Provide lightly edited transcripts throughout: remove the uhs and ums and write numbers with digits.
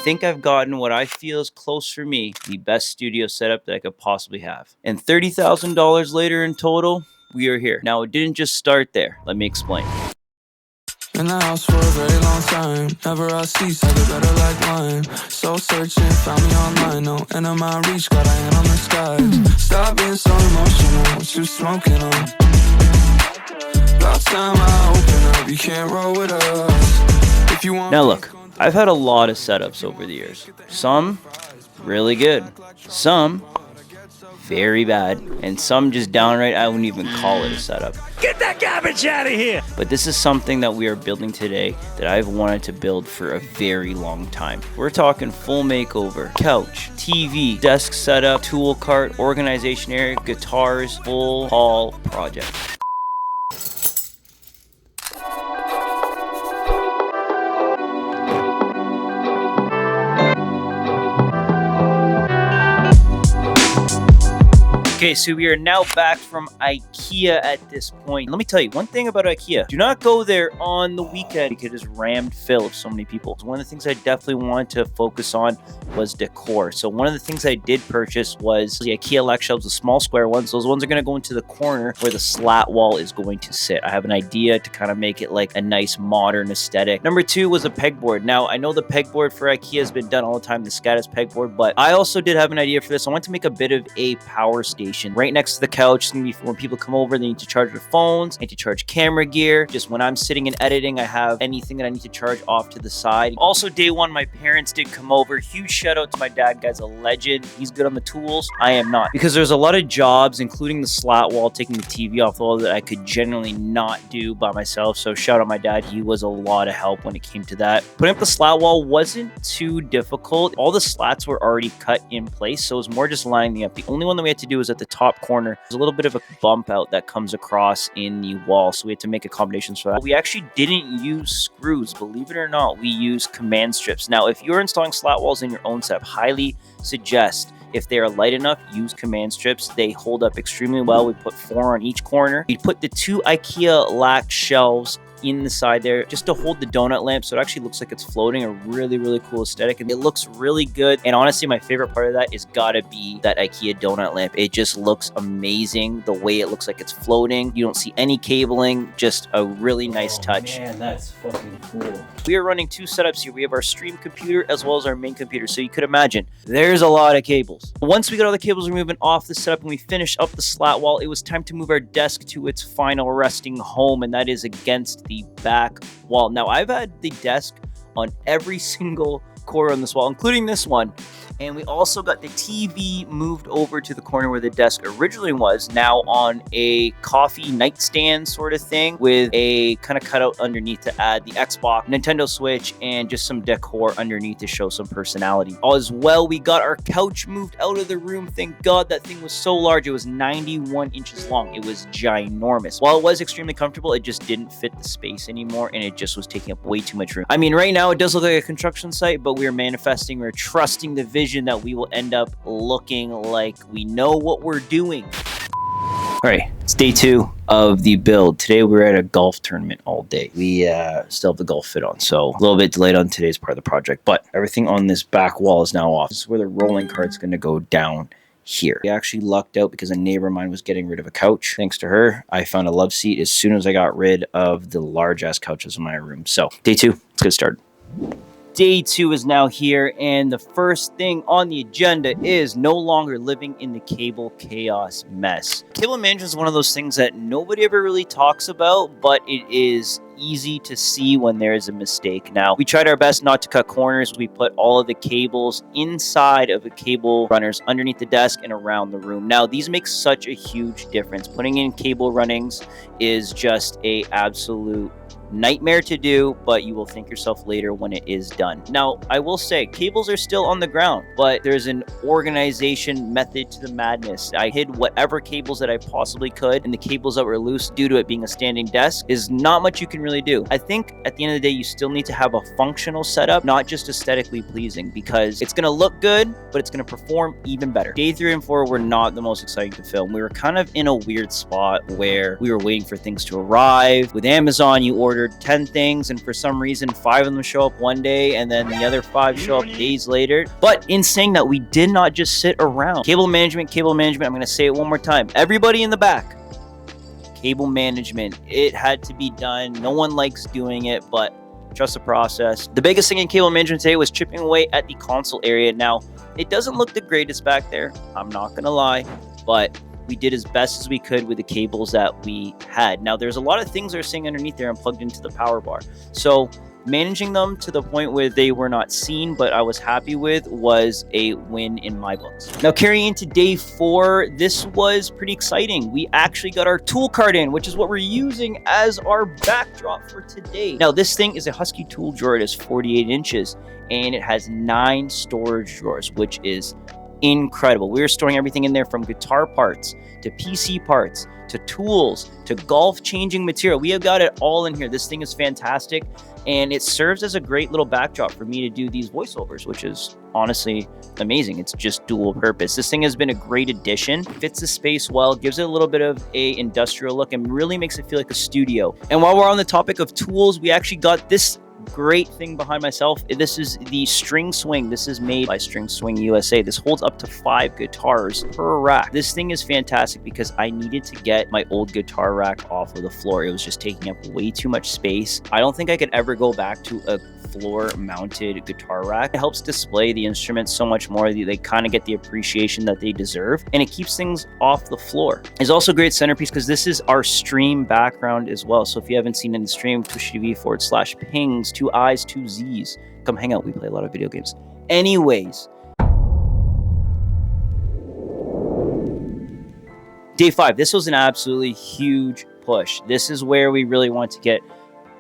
think I've gotten what I feel is close for me, the best studio setup that I could possibly have. And $30,000 later in total, we are here. Now, it didn't just start there. Let me explain. In the house for a very long time. Never I cease, I get better like wine. Soul searching, found me online. No end of my reach, got a hand on the skies. Stop being so emotional, what you smoking on? About time I open up, you can't roll with us. If you want. Now look, I've had a lot of setups over the years. Some really good, some very bad, and some just downright I wouldn't even call it a setup. Get that garbage out of here! But this is something that we are building today that I've wanted to build for a very long time. We're talking full makeover, couch, TV, desk setup, tool cart, organization area, guitars, full haul project. Okay, so we are now back from IKEA at this point. Let me tell you one thing about IKEA. Do not go there on the weekend because it's rammed full of so many people. One of the things I definitely wanted to focus on was decor. So one of the things I did purchase was the IKEA Lex shelves, the small square ones. Those ones are going to go into the corner where the slat wall is going to sit. I have an idea to kind of make it like a nice modern aesthetic. Number two was a pegboard. Now, I know the pegboard for IKEA has been done all the time, the Scatus pegboard, but I also did have an idea for this. I want to make a bit of a power station right next to the couch. It's gonna be for when people come over, they need to charge their phones, they need to charge camera gear. Just when I'm sitting and editing, I have anything that I need to charge off to the side. Also, day one, my parents did come over. Huge shout out to my dad, guy's a legend. He's good on the tools. I am not. Because there's a lot of jobs, including the slat wall, taking the TV off the wall, that I could generally not do by myself. So shout out my dad. He was a lot of help when it came to that. Putting up the slat wall wasn't too difficult. All the slats were already cut in place, so it was more just lining them up. The only one that we had to do was at the top corner. There's a little bit of a bump out that comes across in the wall, so we had to make accommodations for that. We actually didn't use screws, believe it or not. We used command strips. Now, if you're installing slat walls in your own setup, highly suggest, if they are light enough, use command strips. They hold up extremely well. We put 4 on each corner. We put the 2 IKEA Lex shelves in the side there just to hold the donut lamp, so it actually looks like it's floating. A really, really cool aesthetic, and it looks really good. And honestly, my favorite part of that is gotta be that IKEA donut lamp. It just looks amazing the way it looks like it's floating. You don't see any cabling, just a really nice touch. Man, that's fucking cool. We are running 2 setups here. We have our stream computer as well as our main computer, so you could imagine there's a lot of cables. Once we got all the cables removed off the setup and we finished up the slat wall, it was time to move our desk to its final resting home, and that is against the back wall. Now, I've had the desk on every single corner on this wall, including this one. And we also got the TV moved over to the corner where the desk originally was, now on a coffee nightstand sort of thing with a kind of cutout underneath to add the Xbox, Nintendo Switch, and just some decor underneath to show some personality. As well, we got our couch moved out of the room. Thank God, that thing was so large. It was 91 inches long. It was ginormous. While it was extremely comfortable, it just didn't fit the space anymore, and it just was taking up way too much room. I mean, right now it does look like a construction site, but we're manifesting, we're trusting the vision that we will end up looking like we know what we're doing. All right, it's day 2 of the build. Today we're at a golf tournament all day. We still have the golf fit on, so a little bit delayed on today's part of the project, but everything on this back wall is now off. This is where the rolling cart's going to go down here. We actually lucked out because a neighbor of mine was getting rid of a couch. Thanks to her, I found a love seat as soon as I got rid of the large ass couches in my room. So day 2, let's get started. Day 2 is now here, and the first thing on the agenda is no longer living in the cable chaos mess. Cable management is one of those things that nobody ever really talks about, but it is easy to see when there is a mistake. Now, we tried our best not to cut corners. We put all of the cables inside of the cable runners underneath the desk and around the room. Now, these make such a huge difference. Putting in cable runnings is just a absolute nightmare to do, but you will thank yourself later when it is done. Now, I will say cables are still on the ground, but there's an organization method to the madness. I hid whatever cables that I possibly could, and the cables that were loose due to it being a standing desk is not much you can really do. I think at the end of the day, you still need to have a functional setup, not just aesthetically pleasing, because it's going to look good, but it's going to perform even better. Day 3 and 4 were not the most exciting to film. We were kind of in a weird spot where we were waiting for things to arrive. With Amazon, you order ordered 10 things, and for some reason 5 of them show up one day and then the other 5 show up days later. But in saying that, we did not just sit around. Cable management, I'm going to say it one more time. Everybody in the back, cable management. It had to be done. No one likes doing it, but trust the process. The biggest thing in cable management today was chipping away at the console area. Now, it doesn't look the greatest back there, I'm not going to lie, but we did as best as we could with the cables that we had. Now, there's a lot of things that are sitting underneath there and plugged into the power bar. So managing them to the point where they were not seen, but I was happy with, was a win in my books. Now, carrying into day 4, this was pretty exciting. We actually got our tool cart in, which is what we're using as our backdrop for today. Now, this thing is a Husky tool drawer. It is 48 inches and it has 9 storage drawers, which is incredible. We were storing everything in there, from guitar parts to PC parts to tools to golf changing material. We have got it all in here. This thing is fantastic, and it serves as a great little backdrop for me to do these voiceovers, which is honestly amazing. It's just dual purpose. This thing has been a great addition. Fits the space well, gives it a little bit of a industrial look, and really makes it feel like a studio. And while we're on the topic of tools, we actually got this great thing behind myself. This is the String Swing. This is made by String Swing USA. This holds up to 5 guitars per rack. This thing is fantastic because I needed to get my old guitar rack off of the floor. It was just taking up way too much space. I don't think I could ever go back to a floor mounted guitar rack. It helps display the instruments so much more. They kind of get the appreciation that they deserve, and it keeps things off the floor. It's also a great centerpiece because this is our stream background as well. So if you haven't seen it in the stream, Twitch TV/pings, 2 I's, 2 Z's. Come hang out. We play a lot of video games. Anyways, day 5. This was an absolutely huge push. This is where we really want to get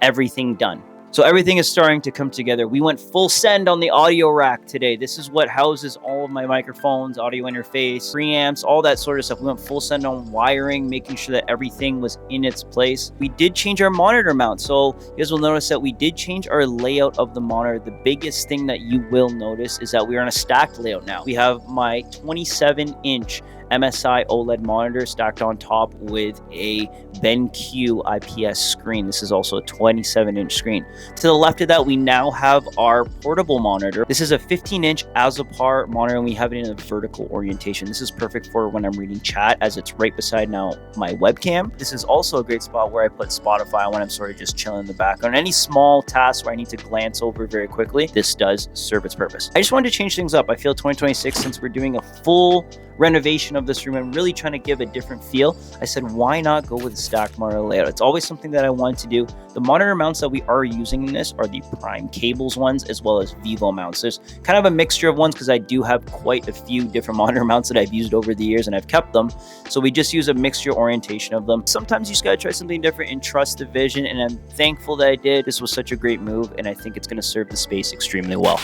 everything done. So everything is starting to come together. We went full send on the audio rack today. This is what houses all of my microphones, audio interface, preamps, all that sort of stuff. We went full send on wiring, making sure that everything was in its place. We did change our monitor mount. So you guys will notice that we did change our layout of the monitor. The biggest thing that you will notice is that we are on a stacked layout now. We have my 27-inch MSI OLED monitor stacked on top with a BenQ IPS screen. This is also a 27-inch screen. To the left of that, we now have our portable monitor. This is a 15-inch Azapar monitor, and we have it in a vertical orientation. This is perfect for when I'm reading chat, as it's right beside now my webcam. This is also a great spot where I put Spotify when I'm sort of just chilling in the background. Any small tasks where I need to glance over very quickly, this does serve its purpose. I just wanted to change things up. I feel 2026, since we're doing a full renovation of this room and really trying to give a different feel, I said, why not go with a stacked monitor layout? It's always something that I wanted to do. The monitor mounts that we are using in this are the Prime Cables ones, as well as Vivo mounts. There's kind of a mixture of ones because I do have quite a few different monitor mounts that I've used over the years and I've kept them. So we just use a mixture orientation of them. Sometimes you just gotta try something different and trust the vision, and I'm thankful that I did. This was such a great move, and I think it's gonna serve the space extremely well.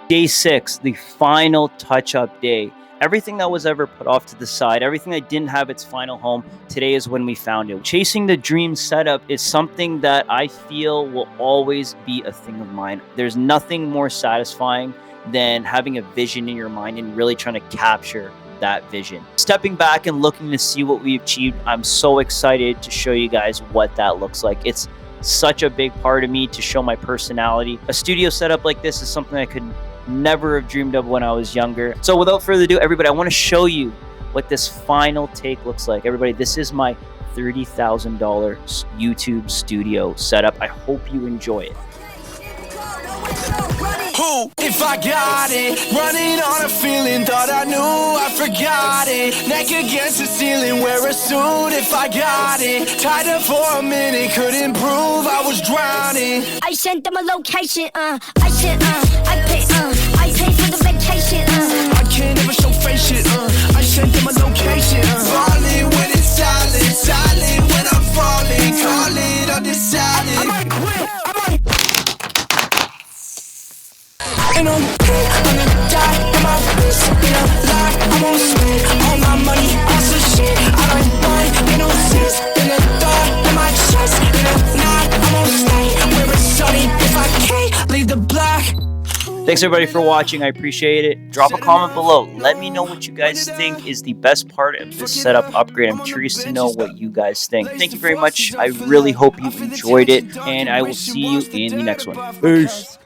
Day 6, the final touch-up day. Everything that was ever put off to the side, everything that didn't have its final home, today is when we found it. Chasing the dream setup is something that I feel will always be a thing of mine. There's nothing more satisfying than having a vision in your mind and really trying to capture that vision. Stepping back and looking to see what we've achieved, I'm so excited to show you guys what that looks like. It's such a big part of me to show my personality. A studio setup like this is something I could never have dreamed of when I was younger. So without further ado, everybody, I want to show you what this final take looks like. Everybody, this is my $30,000 YouTube studio setup. I hope you enjoy it. Who, if I got it, running on a feeling, thought I knew, I forgot it. Neck against the ceiling, wear a suit if I got it. Tied up for a minute, couldn't prove I was drowning. I sent them a location, I pay for the vacation, I can't ever show face shit, I sent them a location, Falling when it's silent, silent when I'm falling, call it undecided. I might quit, ain't no pain, I'm gonna die in my wrist, in a lie, I won't spend all my money on some shit I don't want, ain't no sense, in a thought in my chest, in a night, I won't stay Thanks everybody for watching. I appreciate it. Drop a comment below. Let me know what you guys think is the best part of this setup upgrade. I'm curious to know what you guys think. Thank you very much. I really hope you enjoyed it, and I will see you in the next one. Peace.